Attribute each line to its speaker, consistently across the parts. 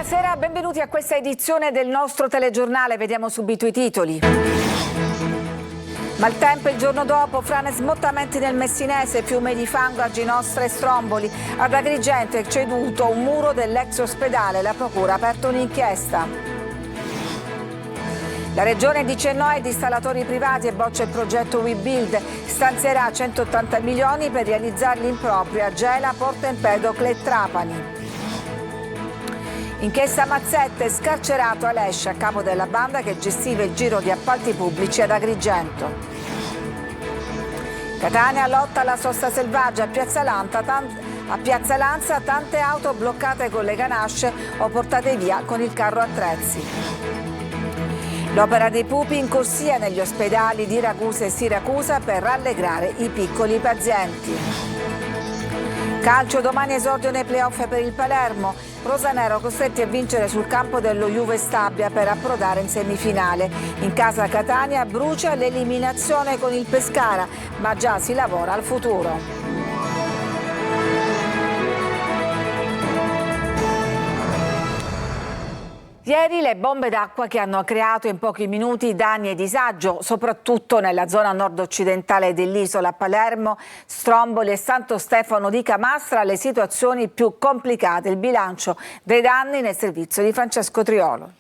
Speaker 1: Buonasera, benvenuti a questa edizione del nostro telegiornale. Vediamo subito i titoli. Maltempo il giorno dopo, frane e smottamenti nel Messinese, fiume di fango a Ginostra e Stromboli. Ad Agrigento è ceduto un muro dell'ex ospedale, la procura ha aperto un'inchiesta. La regione dice no ai installatori privati e boccia il progetto WeBuild, stanzierà 180 milioni per realizzare l'improprio a Gela, Porto Empedocle e Trapani. Inchiesta Mazzette, scarcerato Alescia, capo della banda che gestiva il giro di appalti pubblici ad Agrigento. Catania lotta alla sosta selvaggia a Piazza Lanza, tante auto bloccate con le ganasce o portate via con il carro attrezzi. L'opera dei pupi in corsia negli ospedali di Ragusa e Siracusa per rallegrare i piccoli pazienti. Calcio, domani esordio nei playoff per il Palermo. Rosanero costretti a vincere sul campo dello Juve Stabia per approdare in semifinale. In casa Catania brucia l'eliminazione con il Pescara, ma già si lavora al futuro. Ieri le bombe d'acqua che hanno creato in pochi minuti danni e disagio, soprattutto nella zona nord-occidentale dell'isola, Palermo, Stromboli e Santo Stefano di Camastra, le situazioni più complicate. Il bilancio dei danni nel servizio di Francesco Triolo.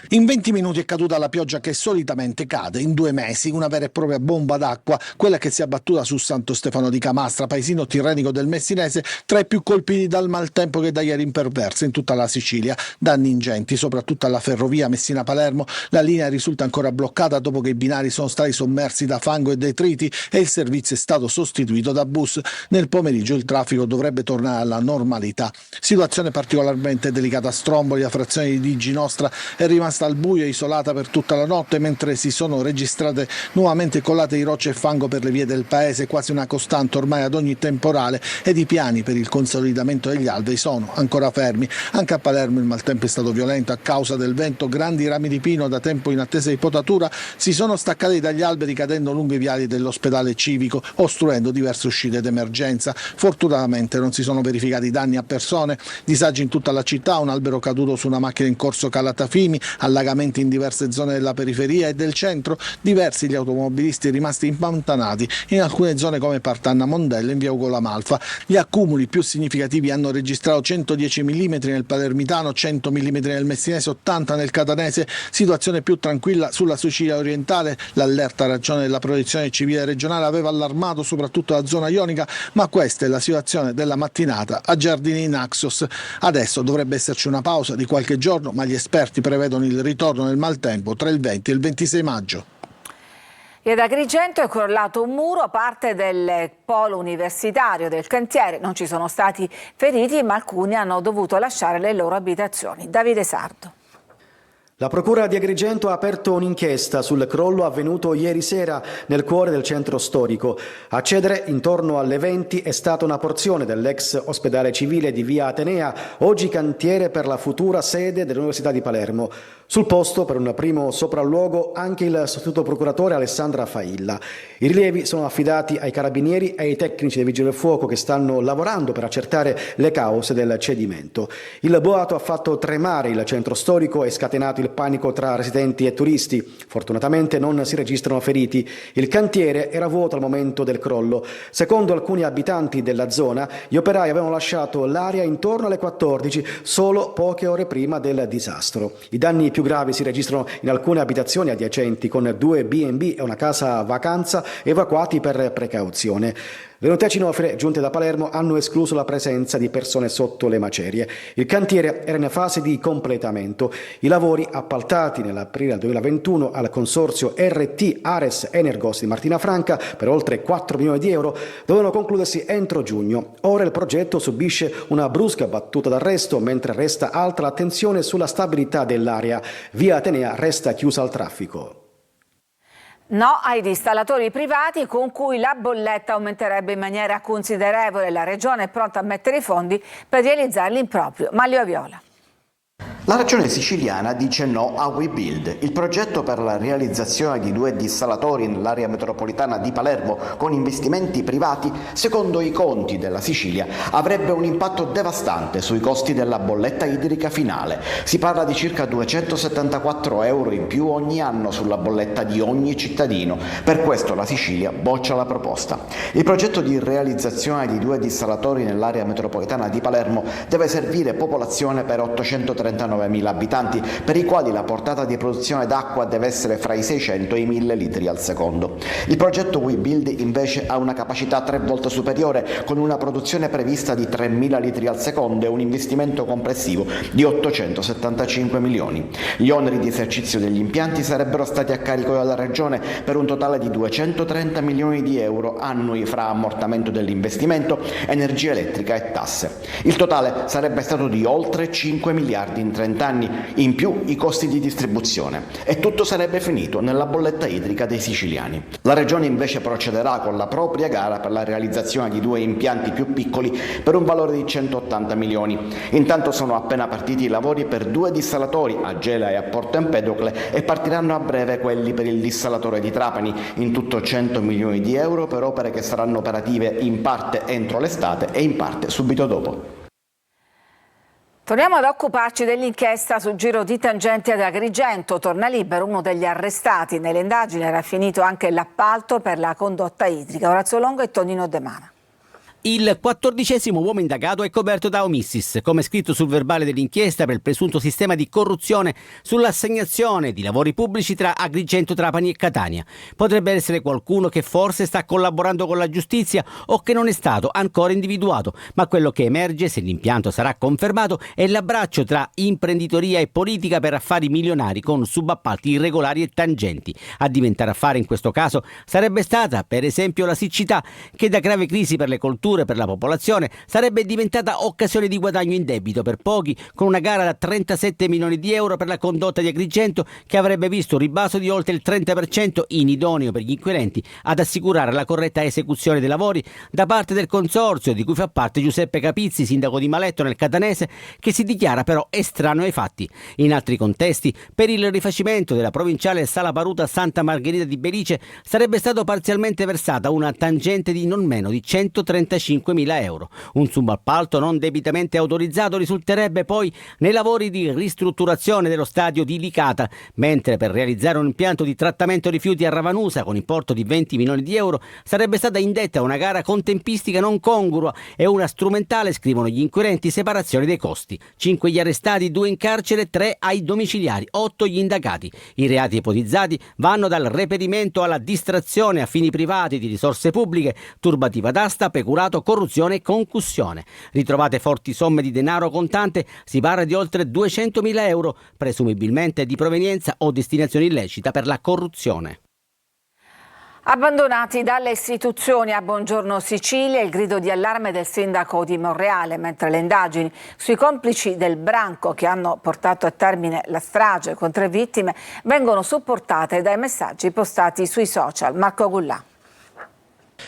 Speaker 2: In 20 minuti è caduta la pioggia che solitamente cade in 2 mesi, una vera e propria bomba d'acqua, quella che si è abbattuta su Santo Stefano di Camastra, paesino tirrenico del Messinese, tra i più colpiti dal maltempo che da ieri imperversa in tutta la Sicilia. Danni ingenti, soprattutto alla ferrovia Messina-Palermo. La linea risulta ancora bloccata dopo che i binari sono stati sommersi da fango e detriti e il servizio è stato sostituito da bus. Nel pomeriggio il traffico dovrebbe tornare alla normalità. Situazione particolarmente delicata a Stromboli, la frazione di Ginostra è rimasta al buio e isolata per tutta la notte, mentre si sono registrate nuovamente colate di rocce e fango per le vie del paese, quasi una costante ormai ad ogni temporale, ed i piani per il consolidamento degli alberi sono ancora fermi. Anche a Palermo il maltempo è stato violento a causa del vento. Grandi rami di pino da tempo in attesa di potatura si sono staccati dagli alberi cadendo lungo i viali dell'ospedale civico, ostruendo diverse uscite d'emergenza. Fortunatamente non si sono verificati danni a persone. Disagi in tutta la città, un albero caduto su una macchina in corso Calatafimi, allagamenti in diverse zone della periferia e del centro, diversi gli automobilisti rimasti impantanati in alcune zone come Partanna Mondello in via Ugo La Malfa. Gli accumuli più significativi hanno registrato 110 mm nel palermitano, 100 mm nel messinese, 80 nel catanese. Situazione più tranquilla sulla Sicilia orientale. L'allerta ragione della protezione civile regionale aveva allarmato soprattutto la zona ionica, ma questa è la situazione della mattinata a Giardini Naxos. Adesso dovrebbe esserci una pausa di qualche giorno, ma gli esperti prevedono il ritorno del maltempo tra il 20 e il 26 maggio.
Speaker 1: E ad Agrigento è crollato un muro, parte del polo universitario del cantiere. Non ci sono stati feriti, ma alcuni hanno dovuto lasciare le loro abitazioni. Davide Sardo.
Speaker 3: La Procura di Agrigento ha aperto un'inchiesta sul crollo avvenuto ieri sera nel cuore del centro storico. A cedere intorno alle 20 è stata una porzione dell'ex ospedale civile di via Atenea, oggi cantiere per la futura sede dell'Università di Palermo. Sul posto, per un primo sopralluogo, anche il sostituto procuratore Alessandra Failla. I rilievi sono affidati ai carabinieri e ai tecnici dei Vigili del Fuoco che stanno lavorando per accertare le cause del cedimento. Il boato ha fatto tremare il centro storico e scatenato il panico tra residenti e turisti. Fortunatamente non si registrano feriti. Il cantiere era vuoto al momento del crollo. Secondo alcuni abitanti della zona, gli operai avevano lasciato l'area intorno alle 14, solo poche ore prima del disastro. I danni più gravi si registrano in alcune abitazioni adiacenti, con 2 B&B e una casa vacanza evacuati per precauzione. Le note cinofile giunte da Palermo hanno escluso la presenza di persone sotto le macerie. Il cantiere era in fase di completamento. I lavori, appaltati nell'aprile del 2021 al consorzio RT Ares Energos di Martina Franca per oltre 4 milioni di euro, dovevano concludersi entro giugno. Ora il progetto subisce una brusca battuta d'arresto, mentre resta alta l'attenzione sulla stabilità dell'area. Via Atenea resta chiusa al traffico.
Speaker 1: No ai installatori privati con cui la bolletta aumenterebbe in maniera considerevole. La Regione è pronta a mettere i fondi per realizzare l'improprio. Maglio Viola.
Speaker 4: La regione siciliana dice no a WeBuild, il progetto per la realizzazione di 2 dissalatori nell'area metropolitana di Palermo con investimenti privati, secondo i conti della Sicilia, avrebbe un impatto devastante sui costi della bolletta idrica finale. Si parla di circa 274 euro in più ogni anno sulla bolletta di ogni cittadino. Per questo la Sicilia boccia la proposta. Il progetto di realizzazione di 2 dissalatori nell'area metropolitana di Palermo deve servire popolazione per 839.000 abitanti, per i quali la portata di produzione d'acqua deve essere fra i 600 e i 1000 litri al secondo. Il progetto WeBuild invece ha una capacità 3 volte superiore, con una produzione prevista di 3.000 litri al secondo e un investimento complessivo di 875 milioni. Gli oneri di esercizio degli impianti sarebbero stati a carico della Regione per un totale di 230 milioni di euro annui fra ammortamento dell'investimento, energia elettrica e tasse. Il totale sarebbe stato di oltre 5 miliardi in 30 anni, in più i costi di distribuzione, e tutto sarebbe finito nella bolletta idrica dei siciliani. La Regione invece procederà con la propria gara per la realizzazione di 2 impianti più piccoli per un valore di 180 milioni. Intanto sono appena partiti i lavori per 2 dissalatori a Gela e a Porto Empedocle e partiranno a breve quelli per il dissalatore di Trapani, in tutto 100 milioni di euro per opere che saranno operative in parte entro l'estate e in parte subito dopo.
Speaker 1: Torniamo ad occuparci dell'inchiesta sul giro di tangenti ad Agrigento. Torna libero uno degli arrestati. Nelle indagini era finito anche l'appalto per la condotta idrica. Orazio Longo e Tonino De Mana.
Speaker 5: Il 14° uomo indagato è coperto da omissis, come scritto sul verbale dell'inchiesta per il presunto sistema di corruzione sull'assegnazione di lavori pubblici tra Agrigento, Trapani e Catania. Potrebbe essere qualcuno che forse sta collaborando con la giustizia o che non è stato ancora individuato, ma quello che emerge, se l'impianto sarà confermato, è l'abbraccio tra imprenditoria e politica per affari milionari con subappalti irregolari e tangenti. A diventare affare in questo caso sarebbe stata, per esempio, la siccità, che da grave crisi per le colture per la popolazione sarebbe diventata occasione di guadagno indebito per pochi, con una gara da 37 milioni di euro per la condotta di Agrigento che avrebbe visto un ribasso di oltre il 30%, inidoneo per gli inquirenti ad assicurare la corretta esecuzione dei lavori da parte del consorzio di cui fa parte Giuseppe Capizzi, sindaco di Maletto nel Catanese, che si dichiara però estraneo ai fatti. In altri contesti, per il rifacimento della provinciale Sala Paruta Santa Margherita di Belice sarebbe stato parzialmente versata una tangente di non meno di 135.000 euro. Un subappalto non debitamente autorizzato risulterebbe poi nei lavori di ristrutturazione dello stadio di Licata, mentre per realizzare un impianto di trattamento rifiuti a Ravanusa con importo di 20 milioni di euro sarebbe stata indetta una gara con tempistica non congrua e una strumentale, scrivono gli inquirenti, separazione dei costi. 5 gli arrestati, 2 in carcere, 3 ai domiciliari, 8 gli indagati. I reati ipotizzati vanno dal reperimento alla distrazione a fini privati di risorse pubbliche, turbativa d'asta, peculato, corruzione e concussione. Ritrovate forti somme di denaro contante, si parla di oltre 200.000 euro, presumibilmente di provenienza o destinazione illecita per la corruzione.
Speaker 1: Abbandonati dalle istituzioni a Buongiorno Sicilia, il grido di allarme del sindaco di Monreale, mentre le indagini sui complici del branco che hanno portato a termine la strage con 3 vittime vengono supportate dai messaggi postati sui social. Marco Gullà.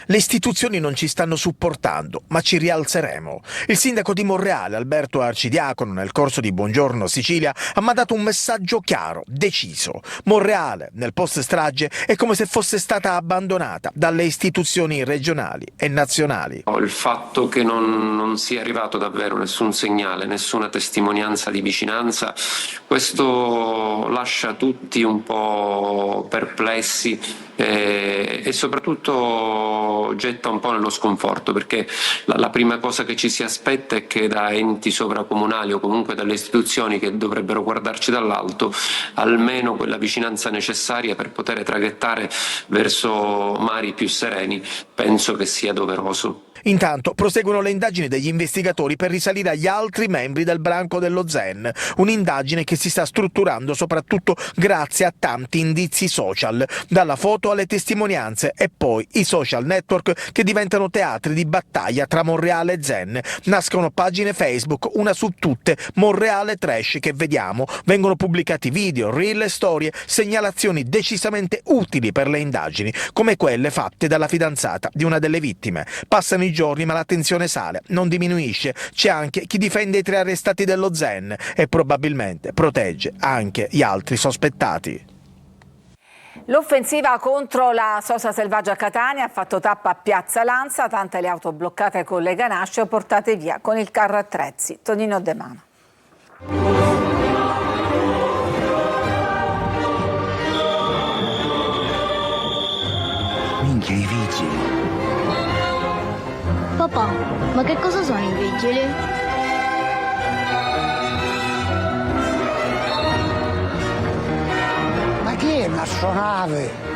Speaker 6: Le istituzioni non ci stanno supportando, ma ci rialzeremo. Il sindaco di Monreale, Alberto Arcidiacono, nel corso di Buongiorno Sicilia, ha mandato un messaggio chiaro, deciso. Monreale, nel post strage, è come se fosse stata abbandonata dalle istituzioni regionali e nazionali.
Speaker 7: Il fatto che non sia arrivato davvero nessun segnale, nessuna testimonianza di vicinanza, questo lascia tutti un po' perplessi e soprattutto getta un po' nello sconforto, perché la prima cosa che ci si aspetta è che da enti sovracomunali o comunque dalle istituzioni che dovrebbero guardarci dall'alto almeno quella vicinanza necessaria per poter traghettare verso mari più sereni. Penso che sia doveroso.
Speaker 6: Intanto proseguono le indagini degli investigatori per risalire agli altri membri del branco dello Zen, un'indagine che si sta strutturando soprattutto grazie a tanti indizi social, dalla foto alle testimonianze e poi i social network che diventano teatri di battaglia tra Monreale e Zen. Nascono pagine Facebook, una su tutte, Monreale Trash, che vediamo, vengono pubblicati video, reel e storie, segnalazioni decisamente utili per le indagini, come quelle fatte dalla fidanzata di una delle vittime. Passano i giorni, ma la tensione sale, non diminuisce. C'è anche chi difende i 3 arrestati dello Zen e probabilmente protegge anche gli altri sospettati.
Speaker 1: L'offensiva contro la sosta selvaggia a Catania ha fatto tappa a Piazza Lanza, tante le auto bloccate con le ganasce o portate via con il carro attrezzi. Tonino De Mano.
Speaker 8: Minchia, i vigili.
Speaker 9: Papà, ma che cosa sono i vigili?
Speaker 8: Ma che è un'astronave?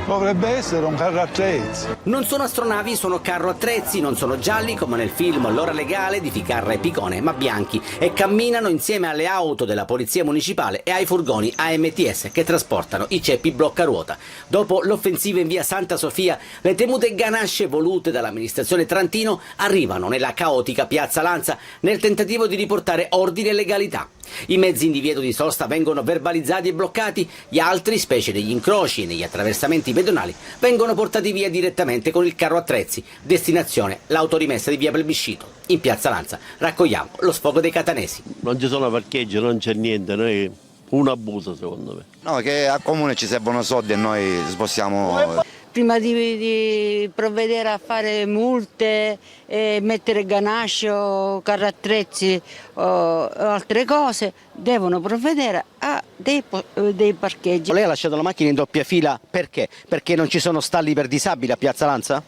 Speaker 10: Dovrebbe essere un carro attrezzi.
Speaker 5: Non sono astronavi, sono carro attrezzi, non sono gialli come nel film L'ora legale di Ficarra e Picone, ma bianchi, e camminano insieme alle auto della polizia municipale e ai furgoni AMTS che trasportano i ceppi bloccaruota. Dopo l'offensiva in via Santa Sofia, le temute ganasce volute dall'amministrazione Trantino arrivano nella caotica piazza Lanza nel tentativo di riportare ordine e legalità. I mezzi in divieto di sosta vengono verbalizzati e bloccati, gli altri, specie negli incroci e negli attraversamenti pedonali, vengono portati via direttamente con il carro attrezzi, destinazione l'autorimessa di via Plebiscito. In piazza Lanza raccogliamo lo sfogo dei catanesi.
Speaker 11: Non ci sono parcheggi, non c'è niente, noi un abuso secondo me.
Speaker 12: No, che al comune ci servono soldi e noi spostiamo.
Speaker 13: Prima di provvedere a fare multe, mettere ganasce o carro attrezzi o altre cose, devono provvedere a dei parcheggi.
Speaker 5: Lei ha lasciato la macchina in doppia fila perché? Perché non ci sono stalli per disabili a piazza Lanza?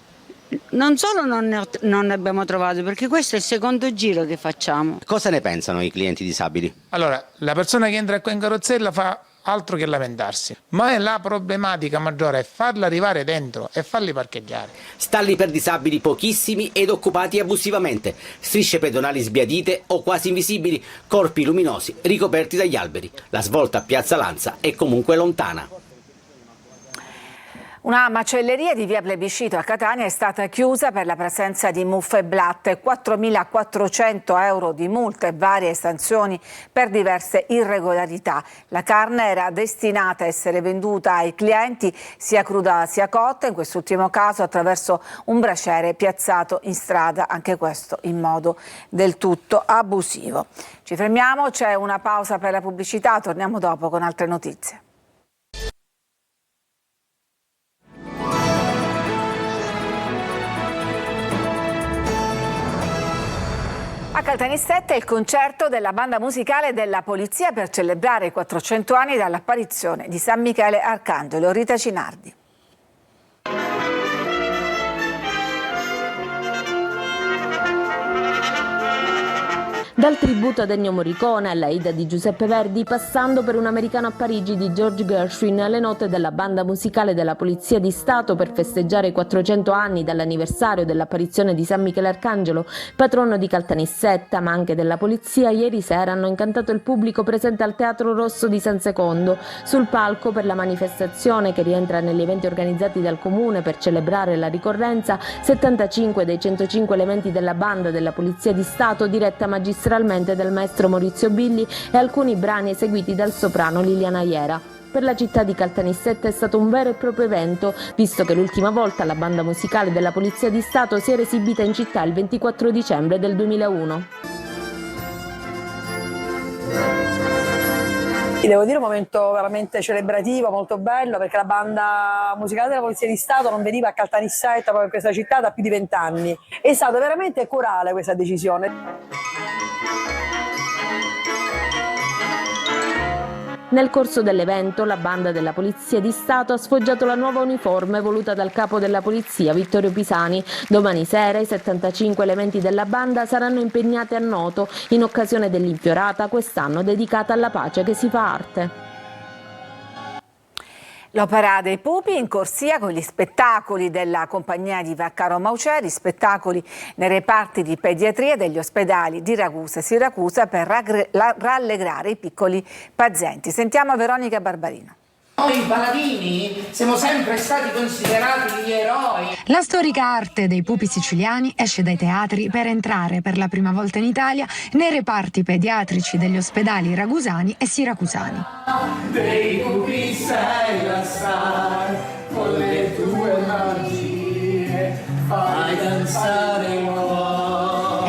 Speaker 13: Non solo non ne abbiamo trovato, perché questo è il secondo giro che facciamo.
Speaker 5: Cosa ne pensano i clienti disabili?
Speaker 14: Allora, la persona che entra qua in carrozzella fa altro che lamentarsi, ma la problematica maggiore è farla arrivare dentro e farli parcheggiare.
Speaker 5: Stalli per disabili pochissimi ed occupati abusivamente, strisce pedonali sbiadite o quasi invisibili, corpi luminosi ricoperti dagli alberi. La svolta a piazza Lanza è comunque lontana.
Speaker 1: Una macelleria di via Plebiscito a Catania è stata chiusa per la presenza di muffe e blatte, 4.400 euro di multe e varie sanzioni per diverse irregolarità. La carne era destinata a essere venduta ai clienti sia cruda sia cotta, in quest'ultimo caso attraverso un braciere piazzato in strada, anche questo in modo del tutto abusivo. Ci fermiamo, c'è una pausa per la pubblicità, torniamo dopo con altre notizie. A Caltanissetta è il concerto della banda musicale della Polizia per celebrare i 400 anni dall'apparizione di San Michele Arcangelo. Rita Cinardi.
Speaker 15: Dal tributo ad Ennio Morricone all'Aida di Giuseppe Verdi, passando per Un americano a Parigi di George Gershwin, alle note della banda musicale della Polizia di Stato per festeggiare i 400 anni dall'anniversario dell'apparizione di San Michele Arcangelo, patrono di Caltanissetta ma anche della Polizia, ieri sera hanno incantato il pubblico presente al Teatro Rosso di San Secondo. Sul palco per la manifestazione, che rientra negli eventi organizzati dal Comune per celebrare la ricorrenza, 75 dei 105 elementi della banda della Polizia di Stato, diretta magistralmente dal maestro Maurizio Billi, e alcuni brani eseguiti dal soprano Liliana Iera. Per la città di Caltanissetta è stato un vero e proprio evento, visto che l'ultima volta la banda musicale della Polizia di Stato si era esibita in città il 24 dicembre del 2001.
Speaker 16: Devo dire un momento veramente celebrativo, molto bello, perché la banda musicale della Polizia di Stato non veniva a Caltanissetta, proprio in questa città, da più di 20 anni. È stata veramente corale questa decisione.
Speaker 15: Nel corso dell'evento la banda della Polizia di Stato ha sfoggiato la nuova uniforme voluta dal capo della Polizia, Vittorio Pisani. Domani sera i 75 elementi della banda saranno impegnati a Noto in occasione dell'Infiorata, quest'anno dedicata alla pace che si fa arte.
Speaker 1: L'Opera dei Pupi in corsia con gli spettacoli della compagnia di Vaccaro Mauceri, spettacoli nei reparti di pediatria degli ospedali di Ragusa e Siracusa per rallegrare i piccoli pazienti. Sentiamo Veronica Barbarino.
Speaker 17: Noi paladini siamo sempre stati considerati gli eroi.
Speaker 18: La storica arte dei pupi siciliani esce dai teatri per entrare per la prima volta in Italia nei reparti pediatrici degli ospedali ragusani e siracusani.
Speaker 17: Dei pupi sei la star, con le tue magie fai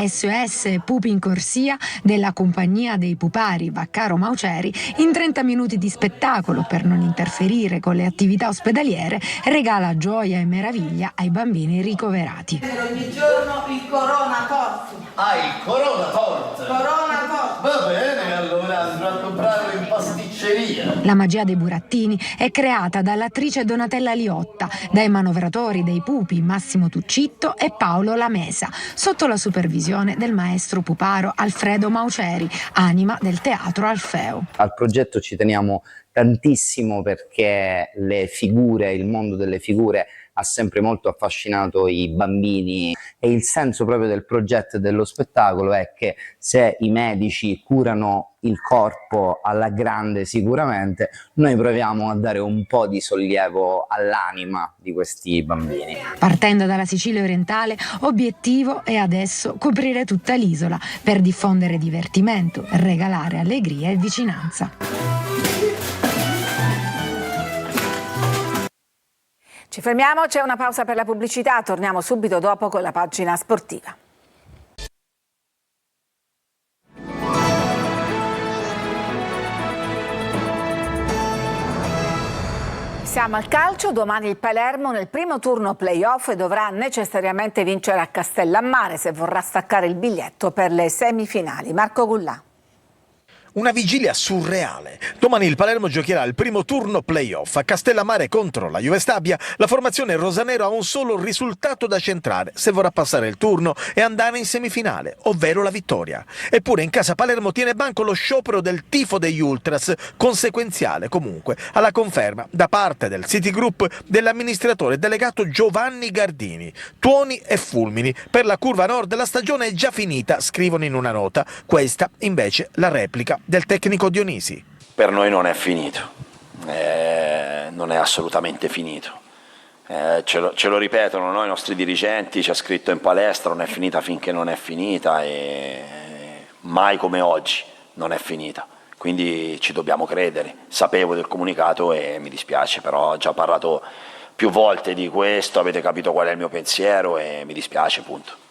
Speaker 18: SOS Pupi in corsia della compagnia dei pupari Vaccaro Mauceri, in 30 minuti di spettacolo per non interferire con le attività ospedaliere, regala gioia e meraviglia ai bambini ricoverati.
Speaker 17: Ogni giorno il Corona Port.
Speaker 19: Il Corona Port?
Speaker 17: Corona Port.
Speaker 19: Va bene, allora andrò a comprarlo in pasticceria.
Speaker 18: La magia dei burattini è creata dall'attrice Donatella Liotta, dai manovratori dei pupi Massimo Tuccitto e Paolo Lamesa, sotto la supervisione del maestro puparo Alfredo Mauceri, anima del teatro Alfeo.
Speaker 20: Al progetto ci teniamo tantissimo perché le figure, il mondo delle figure ha sempre molto affascinato i bambini e il senso proprio del progetto e dello spettacolo è che se i medici curano il corpo alla grande sicuramente, noi proviamo a dare un po' di sollievo all'anima di questi bambini.
Speaker 18: Partendo dalla Sicilia orientale, obiettivo è adesso coprire tutta l'isola per diffondere divertimento, regalare allegria e vicinanza.
Speaker 1: Ci fermiamo, c'è una pausa per la pubblicità, torniamo subito dopo con la pagina sportiva. Siamo al calcio, domani il Palermo nel primo turno play-off dovrà necessariamente vincere a Castellammare se vorrà staccare il biglietto per le semifinali. Marco Gullà.
Speaker 6: Una vigilia surreale. Domani il Palermo giocherà il primo turno play-off a Castellammare contro la Juve Stabia. La formazione rosanero ha un solo risultato da centrare se vorrà passare il turno e andare in semifinale, ovvero la vittoria. Eppure in casa Palermo tiene banco lo sciopero del tifo degli Ultras, conseguenziale comunque alla conferma da parte del City Group dell'amministratore delegato Giovanni Gardini. Tuoni e fulmini. Per la curva nord la stagione è già finita, scrivono in una nota. Questa invece la replica del tecnico Dionisi.
Speaker 21: Per noi non è finito, non è assolutamente finito, ce lo ripetono i nostri dirigenti, c'è scritto in palestra non è finita finché non è finita e mai come oggi non è finita, quindi ci dobbiamo credere. Sapevo del comunicato e mi dispiace, però ho già parlato più volte di questo, avete capito qual è il mio pensiero e mi dispiace, punto.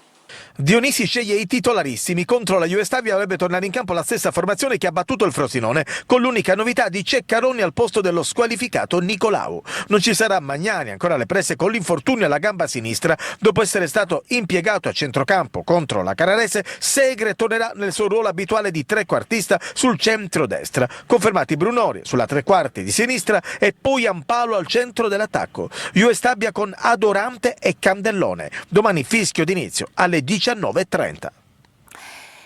Speaker 6: Dionisi sceglie i titolarissimi. Contro la Juve Stabia dovrebbe tornare in campo la stessa formazione che ha battuto il Frosinone, con l'unica novità di Ceccaroni al posto dello squalificato Nicolau. Non ci sarà Magnani, ancora alle prese con l'infortunio alla gamba sinistra. Dopo essere stato impiegato a centrocampo contro la Carrarese, Segre tornerà nel suo ruolo abituale di trequartista sul centro-destra. Confermati Brunori sulla tre quarti di sinistra e poi Ampalo al centro dell'attacco. Juve Stabia con Adorante e Candellone. Domani fischio d'inizio alle 19:30.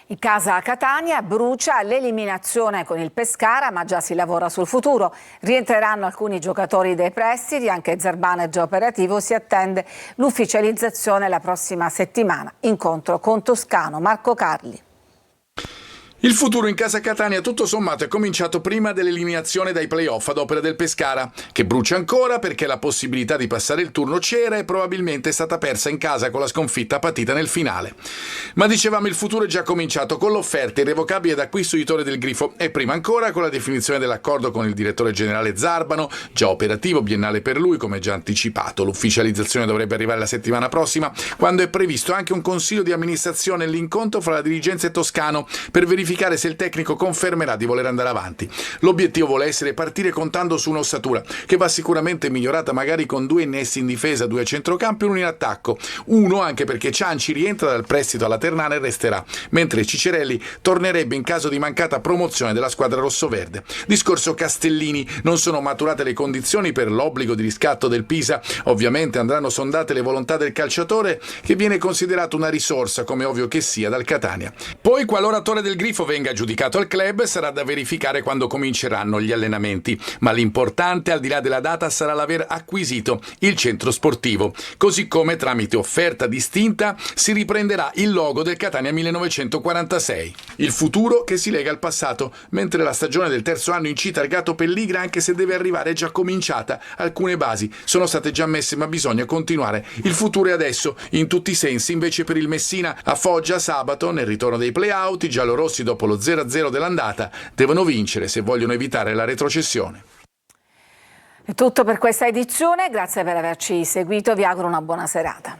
Speaker 1: In casa Catania brucia l'eliminazione con il Pescara, ma già si lavora sul futuro. Rientreranno alcuni giocatori dei prestiti, anche Zarbano è già operativo, si attende l'ufficializzazione la prossima settimana. Incontro con Toscano, Marco Carli.
Speaker 22: Il futuro in casa Catania tutto sommato è cominciato prima dell'eliminazione dai play-off ad opera del Pescara, che brucia ancora perché la possibilità di passare il turno c'era e probabilmente è stata persa in casa con la sconfitta patita nel finale. Ma dicevamo il futuro è già cominciato con l'offerta irrevocabile d'acquisto di Torre del Grifo e prima ancora con la definizione dell'accordo con il direttore generale Zarbano, già operativo, biennale per lui come già anticipato. L'ufficializzazione dovrebbe arrivare la settimana prossima, quando è previsto anche un consiglio di amministrazione e l'incontro fra la dirigenza e Toscano per verificare se il tecnico confermerà di voler andare avanti. L'obiettivo vuole essere partire contando su un'ossatura che va sicuramente migliorata, magari con 2 innessi in difesa, 2 a centrocampo e 1 in attacco. Uno anche perché Cianci rientra dal prestito alla Ternana e resterà, mentre Cicerelli tornerebbe in caso di mancata promozione della squadra rossoverde. Discorso Castellini: non sono maturate le condizioni per l'obbligo di riscatto del Pisa. Ovviamente andranno sondate le volontà del calciatore, che viene considerato una risorsa, come ovvio che sia, dal Catania. Poi, qualora Torre del Grifo venga giudicato al club, sarà da verificare quando cominceranno gli allenamenti, ma l'importante al di là della data sarà l'aver acquisito il centro sportivo, così come tramite offerta distinta si riprenderà il logo del Catania 1946. Il futuro che si lega al passato, mentre la stagione del terzo anno in C targato Pelligra, anche se deve arrivare, è già cominciata. Alcune basi sono state già messe, ma bisogna continuare. Il futuro è adesso in tutti i sensi. Invece per il Messina a Foggia sabato, nel ritorno dei play-out, i giallorossi dopo lo 0-0 dell'andata devono vincere se vogliono evitare la retrocessione.
Speaker 1: È tutto per questa edizione, grazie per averci seguito, vi auguro una buona serata.